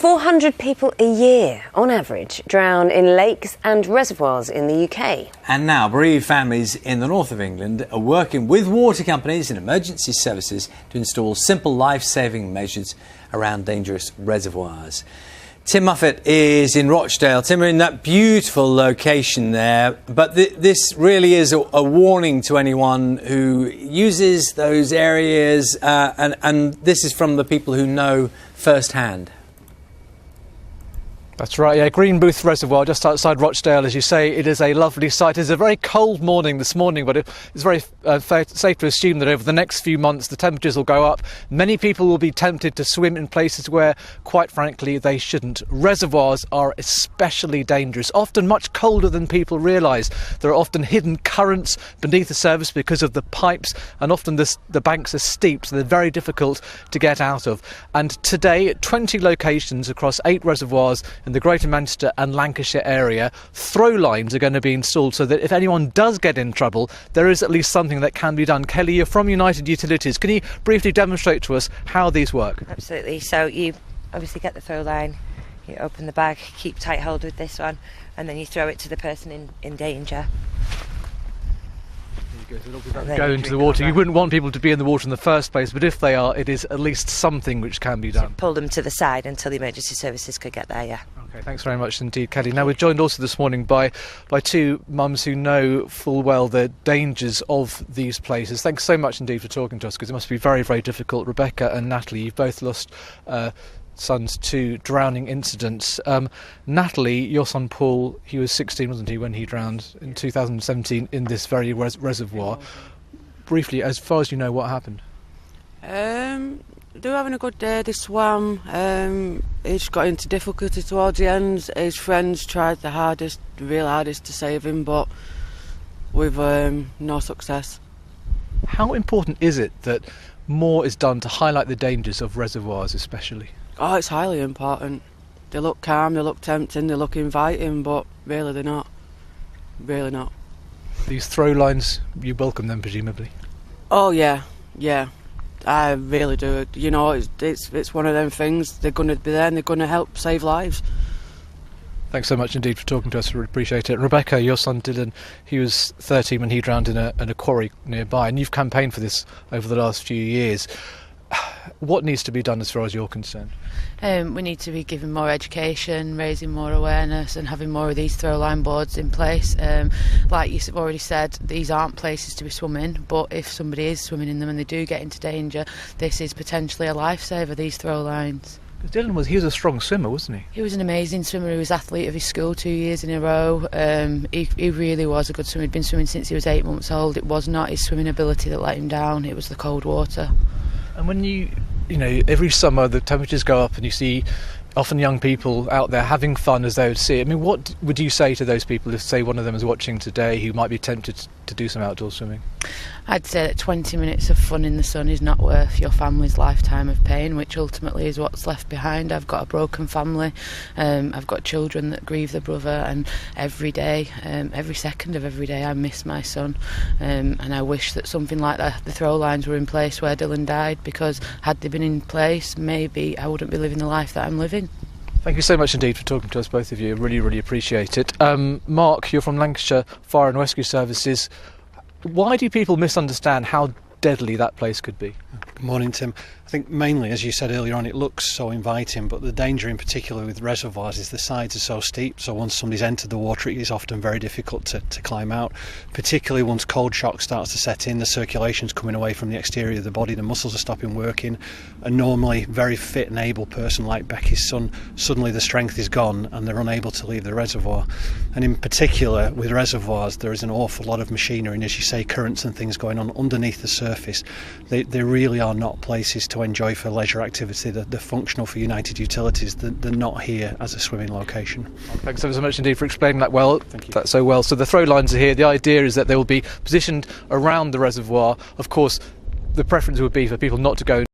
400 people a year, on average, drown in lakes and reservoirs in the UK. And now, bereaved families in the north of England are working with water companies and emergency services to install simple life-saving measures around dangerous reservoirs. Tim Muffet is in Rochdale. Tim, we're in that beautiful location there, but this really is a warning to anyone who uses those areas, and this is from the people who know firsthand. That's right, yeah, Greenbooth Reservoir just outside Rochdale. As you say, it is a lovely site. It's a very cold morning this morning, but it's very safe to assume that over the next few months the temperatures will go up. Many people will be tempted to swim in places where, quite frankly, they shouldn't. Reservoirs are especially dangerous, often much colder than people realise. There are often hidden currents beneath the surface because of the pipes, and often the banks are steep, so they're very difficult to get out of. And today, at 20 locations across 8 reservoirs in the Greater Manchester and Lancashire area, Throwlines are going to be installed so that if anyone does get in trouble, there is at least something that can be done. Kelly, you're from United Utilities. Can you briefly demonstrate to us how these work? Absolutely. So you obviously get the throw line, you open the bag, keep tight hold with this one, and then you throw it to the person in danger. Go into the water. You wouldn't want people to be in the water in the first place, but if they are, it is at least something which can be done. Pull them to the side until the emergency services could get there, yeah. Okay, thanks very much indeed, Kelly. Now, we're joined also this morning by two mums who know full well the dangers of these places. Thanks so much indeed for talking to us, because it must be very, very difficult. Rebecca and Natalie, you've both lost sons to drowning incidents. Natalie, your son Paul, he was 16, wasn't he, when he drowned in 2017 in this very reservoir. Briefly, as far as you know, what happened? They were having a good day. They swam. He just got into difficulty towards the end. His friends tried the real hardest to save him, but with no success. How important is it that more is done to highlight the dangers of reservoirs especially? Oh, it's highly important. They look calm, they look tempting, they look inviting, but really they're not. Really not. These throw lines, you welcome them presumably? Oh yeah. I really do. You know, it's one of them things. They're going to be there and they're going to help save lives. Thanks so much indeed for talking to us. We really appreciate it. Rebecca, your son Dylan, he was 13 when he drowned in a quarry nearby, and you've campaigned for this over the last few years. What needs to be done as far as you're concerned? We need to be giving more education, raising more awareness, and having more of these throw-line boards in place. Like you've already said, these aren't places to be swimming, but if somebody is swimming in them and they do get into danger, this is potentially a lifesaver, these throw-lines. Dylan was a strong swimmer, wasn't he? He was an amazing swimmer. He was athlete of his school 2 years in a row. He really was a good swimmer. He'd been swimming since he was 8 months old. It was not his swimming ability that let him down, it was the cold water. And when you know, every summer the temperatures go up and you see often young people out there having fun as they would see it. I mean, what would you say to those people if, say, one of them is watching today who might be tempted to do some outdoor swimming? I'd say that 20 minutes of fun in the sun is not worth your family's lifetime of pain, which ultimately is what's left behind. I've got a broken family, I've got children that grieve their brother, and every day, every second of every day I miss my son, and I wish that something like that, the throw lines were in place where Dylan died, because had they been in place, maybe I wouldn't be living the life that I'm living. Thank you so much indeed for talking to us, both of you. Really, really appreciate it. Mark, you're from Lancashire Fire and Rescue Services. Why do people misunderstand how deadly that place could be? Good morning, Tim. I think mainly, as you said earlier on, it looks so inviting, but the danger in particular with reservoirs is the sides are so steep, so once somebody's entered the water it is often very difficult to climb out, particularly once cold shock starts to set in. The circulation's coming away from the exterior of the body, the muscles are stopping working. A normally very fit and able person like Becky's son, suddenly the strength is gone and they're unable to leave the reservoir. And in particular with reservoirs there is an awful lot of machinery and, as you say, currents and things going on underneath the surface. They really are not places to enjoy for leisure activity. They're functional for United Utilities. They're not here as a swimming location. Thanks ever so much indeed for explaining that that so well. So the throw lines are here. The idea is that they will be positioned around the reservoir. Of course, the preference would be for people not to go.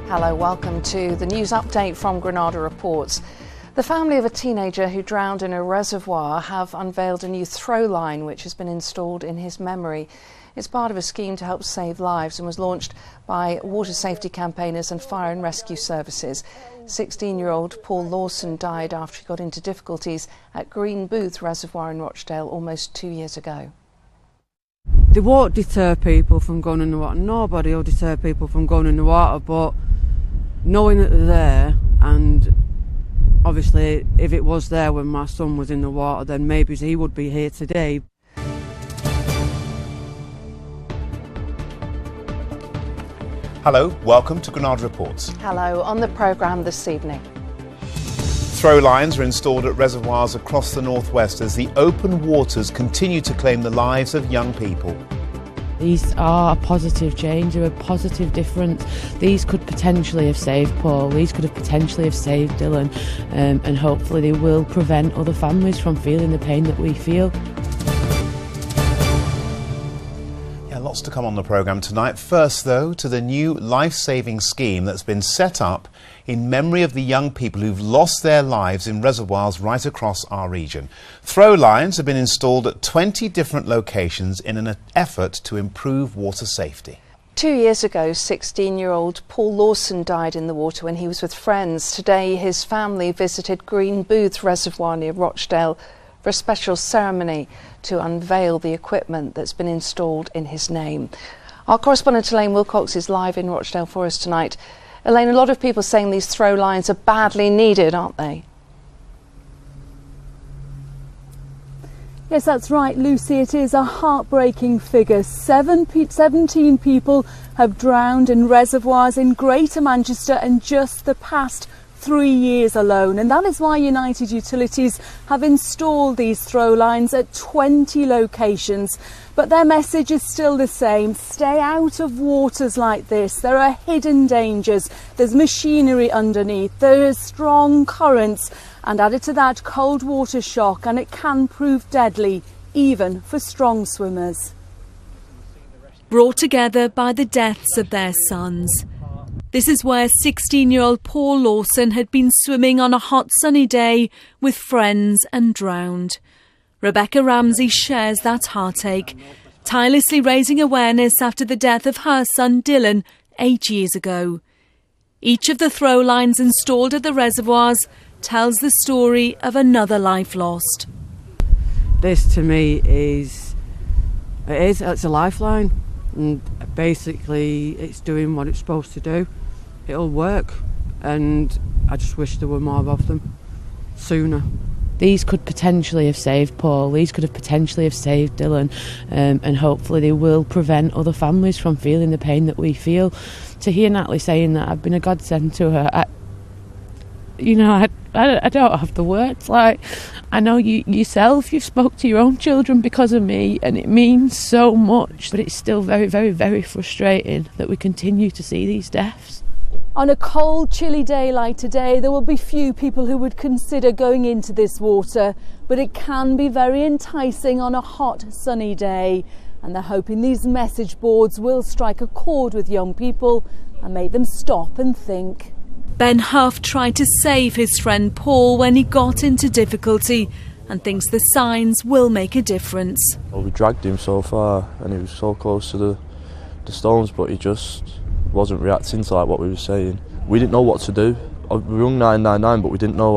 Hello, welcome to the news update from Granada Reports. The family of a teenager who drowned in a reservoir have unveiled a new throw line which has been installed in his memory. It's part of a scheme to help save lives and was launched by water safety campaigners and fire and rescue services. 16-year-old Paul Lawson died after he got into difficulties at Green Booth Reservoir in Rochdale almost 2 years ago. They won't deter people from going in the water. Nobody will deter people from going in the water, but knowing that they're there, and obviously if it was there when my son was in the water, then maybe he would be here today. Hello, welcome to Granada Reports. Hello, on the programme this evening. Throwlines are installed at reservoirs across the northwest as the open waters continue to claim the lives of young people. These are a positive change, they're a positive difference. These could potentially have saved Paul, these could have potentially have saved Dylan, and hopefully they will prevent other families from feeling the pain that we feel. Lots to come on the programme tonight. First, though, to the new life-saving scheme that's been set up in memory of the young people who've lost their lives in reservoirs right across our region. Throwlines have been installed at 20 different locations in an effort to improve water safety. 2 years ago, 16-year-old Paul Lawson died in the water when he was with friends. Today, his family visited Green Booth Reservoir near Rochdale for a special ceremony to unveil the equipment that's been installed in his name. Our correspondent Elaine Wilcox is live in Rochdale for us tonight. Elaine, a lot of people saying these throw lines are badly needed, aren't they? Yes, that's right, Lucy. It is a heartbreaking figure. 17 people have drowned in reservoirs in Greater Manchester in just the past 3 years alone, and that is why United Utilities have installed these throw lines at 20 locations. But their message is still the same: stay out of waters like this. There are hidden dangers, there's machinery underneath, there are strong currents, and added to that, cold water shock, and it can prove deadly even for strong swimmers. Brought together by the deaths of their sons. This is where 16-year-old Paul Lawson had been swimming on a hot sunny day with friends and drowned. Rebecca Ramsey shares that heartache, tirelessly raising awareness after the death of her son Dylan 8 years ago. Each of the throw lines installed at the reservoirs tells the story of another life lost. This to me it's a lifeline, and basically it's doing what it's supposed to do. It'll work, and I just wish there were more of them sooner. These could potentially have saved Paul, these could have potentially have saved Dylan, and hopefully they will prevent other families from feeling the pain that we feel. To hear Natalie saying that I've been a godsend to her, I don't have the words. Like, I know you yourself, you've spoke to your own children because of me, and it means so much, but it's still very, very, very frustrating that we continue to see these deaths. On a cold, chilly day like today, there will be few people who would consider going into this water, but it can be very enticing on a hot, sunny day, and they're hoping these message boards will strike a chord with young people and make them stop and think. Ben Huff tried to save his friend Paul when he got into difficulty and thinks the signs will make a difference. Well, we dragged him so far and he was so close to the stones, but he just wasn't reacting to what we were saying. We didn't know what to do. We rung 999, but we didn't know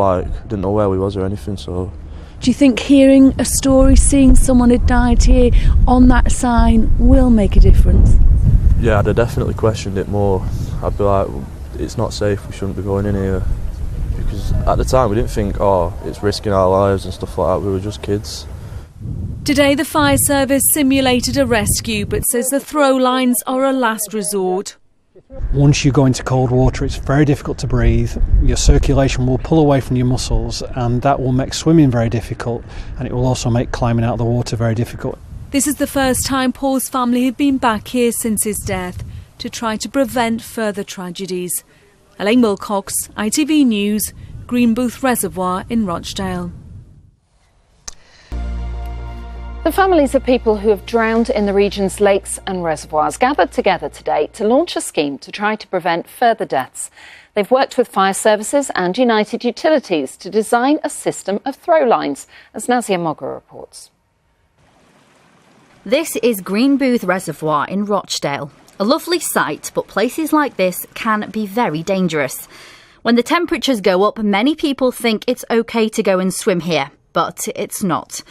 where we was or anything. So, do you think hearing a story, seeing someone had died here on that sign will make a difference? Yeah, I'd have definitely questioned it more. I'd be like, it's not safe, we shouldn't be going in here. Because at the time we didn't think, it's risking our lives and stuff like that. We were just kids. Today the fire service simulated a rescue, but says the throw lines are a last resort. Once you go into cold water, it's very difficult to breathe. Your circulation will pull away from your muscles, and that will make swimming very difficult, and it will also make climbing out of the water very difficult. This is the first time Paul's family have been back here since his death to try to prevent further tragedies. Elaine Wilcox, ITV News, Green Booth Reservoir in Rochdale. The families of people who have drowned in the region's lakes and reservoirs gathered together today to launch a scheme to try to prevent further deaths. They've worked with fire services and United Utilities to design a system of throw lines, as Nazia Mogra reports. This is Green Booth Reservoir in Rochdale. A lovely sight, but places like this can be very dangerous. When the temperatures go up, many people think it's okay to go and swim here, but it's not.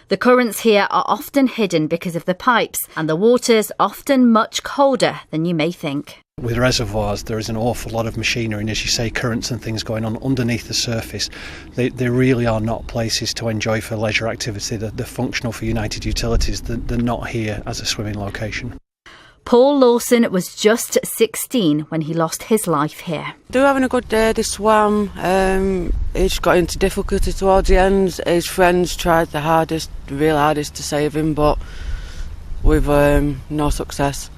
The currents here are often hidden because of the pipes, and the water's often much colder than you may think. With reservoirs, there is an awful lot of machinery and, as you say, currents and things going on underneath the surface. They really are not places to enjoy for leisure activity. They're functional for United Utilities. They're not here as a swimming location. Paul Lawson was just 16 when he lost his life here. They were having a good day, they swam. He just got into difficulty towards the end. His friends tried the real hardest to save him, but with no success.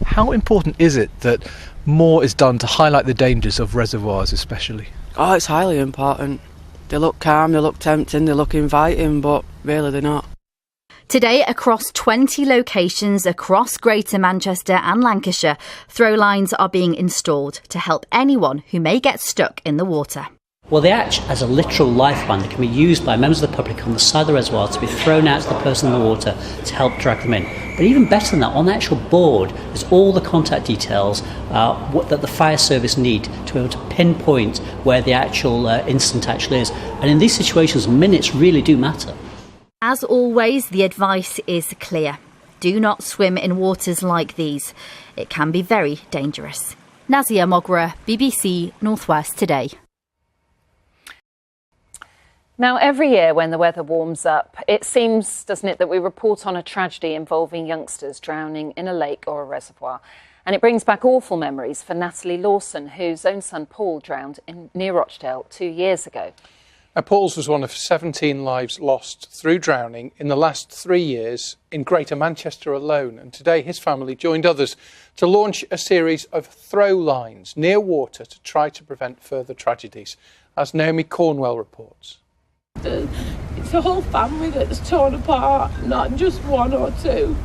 How important is it that more is done to highlight the dangers of reservoirs especially? Oh, it's highly important. They look calm, they look tempting, they look inviting, but really they're not. Today, across 20 locations across Greater Manchester and Lancashire, Throwlines are being installed to help anyone who may get stuck in the water. Well, they act as a literal lifeline that can be used by members of the public on the side of the reservoir to be thrown out to the person in the water to help drag them in. But even better than that, on the actual board, there's all the contact details that the fire service need to be able to pinpoint where the actual incident actually is. And in these situations, minutes really do matter. As always, the advice is clear. Do not swim in waters like these. It can be very dangerous. Nazia Mogra, BBC Northwest Today. Now, every year when the weather warms up, it seems, doesn't it, that we report on a tragedy involving youngsters drowning in a lake or a reservoir. And it brings back awful memories for Natalie Lawson, whose own son Paul drowned near Rochdale 2 years ago. Now, Paul's was one of 17 lives lost through drowning in the last 3 years in Greater Manchester alone. And today his family joined others to launch a series of Throwlines near water to try to prevent further tragedies, as Naomi Cornwell reports. It's a whole family that's torn apart, not just one or two.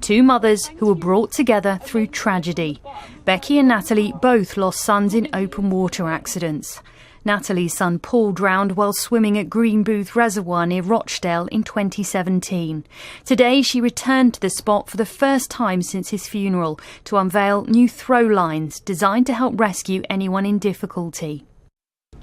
Two mothers who were brought together through tragedy. Becky and Natalie both lost sons in open water accidents. Natalie's son Paul drowned while swimming at Green Booth Reservoir near Rochdale in 2017. Today she returned to the spot for the first time since his funeral to unveil new Throwlines designed to help rescue anyone in difficulty.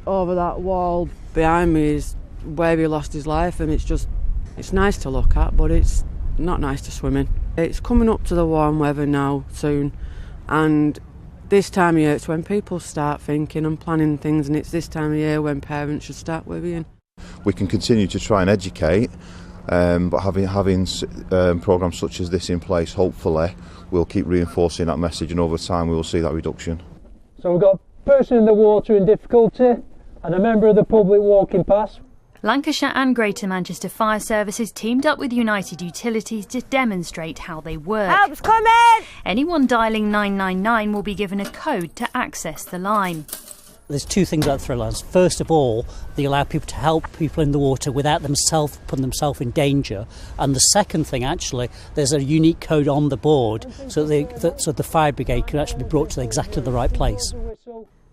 Over that wall behind me is where he lost his life, and it's nice to look at, but it's not nice to swim in. It's coming up to the warm weather now soon, and this time of year it's when people start thinking and planning things, and it's this time of year when parents should start worrying. We can continue to try and educate, but having programmes such as this in place, hopefully we'll keep reinforcing that message, and over time we will see that reduction. So we've got a person in the water in difficulty and a member of the public walking past. Lancashire and Greater Manchester Fire Services teamed up with United Utilities to demonstrate how they work. Help's coming! Anyone dialling 999 will be given a code to access the line. There's two things about Throwlines. First of all, they allow people to help people in the water without themselves putting themselves in danger. And the second thing, actually, there's a unique code on the board so the fire brigade can actually be brought to exactly the right place.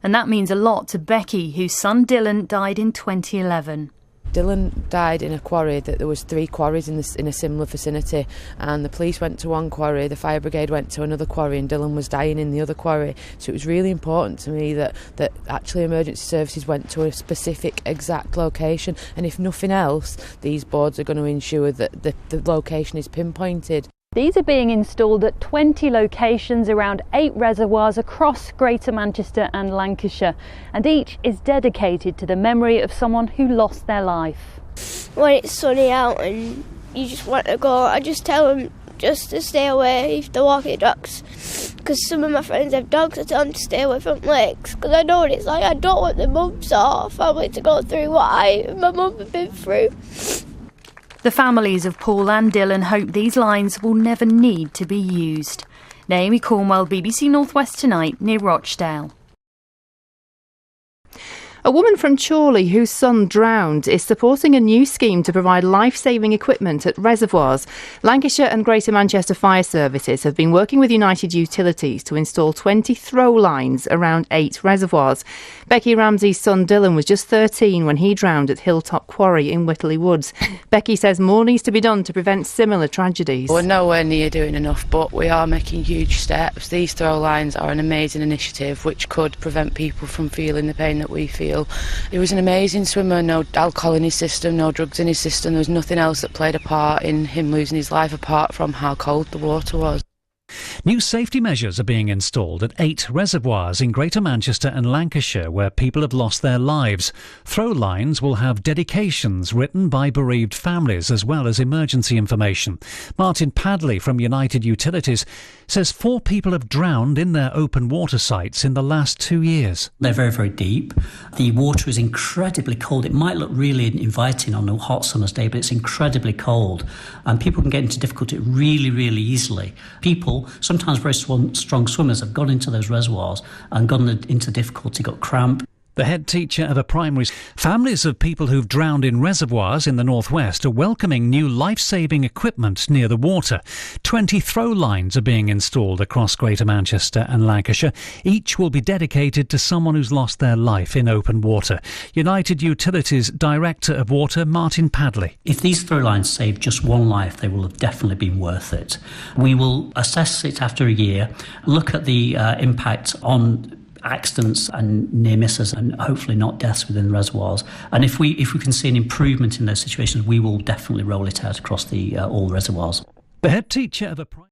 And that means a lot to Becky, whose son Dylan died in 2011. Dylan died in a quarry. That there was 3 quarries in a similar vicinity, and the police went to one quarry, the fire brigade went to another quarry, and Dylan was dying in the other quarry. So it was really important to me that actually emergency services went to a specific exact location, and if nothing else, these boards are going to ensure that the location is pinpointed. These are being installed at 20 locations around 8 reservoirs across Greater Manchester and Lancashire, and each is dedicated to the memory of someone who lost their life. When it's sunny out and you just want to go, I just tell them just to stay away if they're walking dogs, because some of my friends have dogs. I tell them to stay away from lakes, because I know what it's like. I don't want the mums or family to go through what I and my mum have been through. The families of Paul and Dylan hope these lines will never need to be used. Naomi Cornwell, BBC Northwest Tonight, near Rochdale. A woman from Chorley whose son drowned is supporting a new scheme to provide life-saving equipment at reservoirs. Lancashire and Greater Manchester Fire Services have been working with United Utilities to install 20 throw lines around 8 reservoirs. Becky Ramsey's son Dylan was just 13 when he drowned at Hilltop Quarry in Whitley Woods. Becky says more needs to be done to prevent similar tragedies. We're nowhere near doing enough, but we are making huge steps. These throw lines are an amazing initiative which could prevent people from feeling the pain that we feel. He was an amazing swimmer, no alcohol in his system, no drugs in his system. There was nothing else that played a part in him losing his life apart from how cold the water was. New safety measures are being installed at 8 reservoirs in Greater Manchester and Lancashire where people have lost their lives. Throw lines will have dedications written by bereaved families as well as emergency information. Martin Padley from United Utilities says 4 people have drowned in their open water sites in the last 2 years. They're very, very deep. The water is incredibly cold. It might look really inviting on a hot summer's day, but it's incredibly cold. And people can get into difficulty really, really easily. People, sometimes very strong swimmers, have gone into those reservoirs and gone into difficulty, got cramp. The head teacher of a primary school. Families of people who've drowned in reservoirs in the northwest are welcoming new life-saving equipment near the water. 20 throw lines are being installed across Greater Manchester and Lancashire. Each will be dedicated to someone who's lost their life in open water. United Utilities Director of Water, Martin Padley. If these throw lines save just one life, they will have definitely been worth it. We will assess it after a year, look at the impact on accidents and near misses and hopefully not deaths within reservoirs. And if we can see an improvement in those situations, we will definitely roll it out across all reservoirs. The head teacher of a